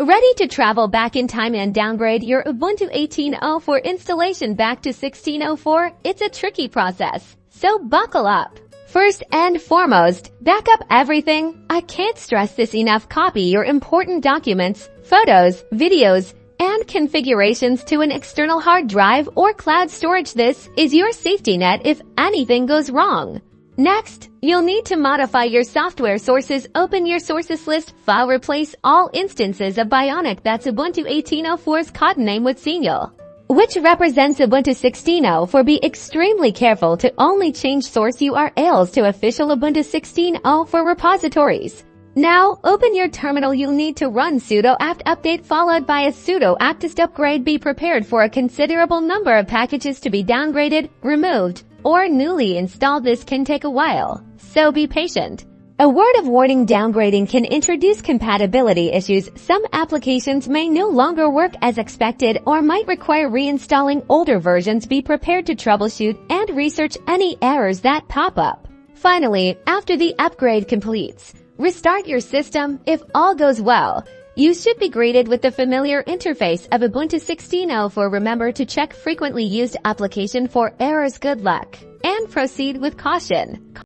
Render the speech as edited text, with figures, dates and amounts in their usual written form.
Ready to travel back in time and downgrade your Ubuntu 18.4 installation back to 16.4? It's a tricky process, so buckle up. First and foremost, back up everything. I can't stress this enough. Copy your important documents, photos, videos, and configurations to an external hard drive or cloud storage. This is your safety net if anything goes wrong. Next, you'll need to modify your software sources. Open your sources list file. Replace all instances of Bionic, that's Ubuntu 18.4's codename, with Signal, which represents Ubuntu 16.4. Be extremely careful to only change source URLs to official Ubuntu 16.4 repositories. Now, open your terminal. You'll need to run sudo apt update followed by a sudo apt Dist-Upgrade. Be prepared for a considerable number of packages to be downgraded, removed, or newly installed. This can take a while, so be patient. A word of warning: downgrading can introduce compatibility issues. Some applications may no longer work as expected or might require reinstalling older versions. Be prepared to troubleshoot and research any errors that pop up. Finally, after the upgrade completes, restart your system. If all goes well, you should be greeted with the familiar interface of Ubuntu 16.4. Remember to check frequently used application for errors. Good luck, and proceed with caution.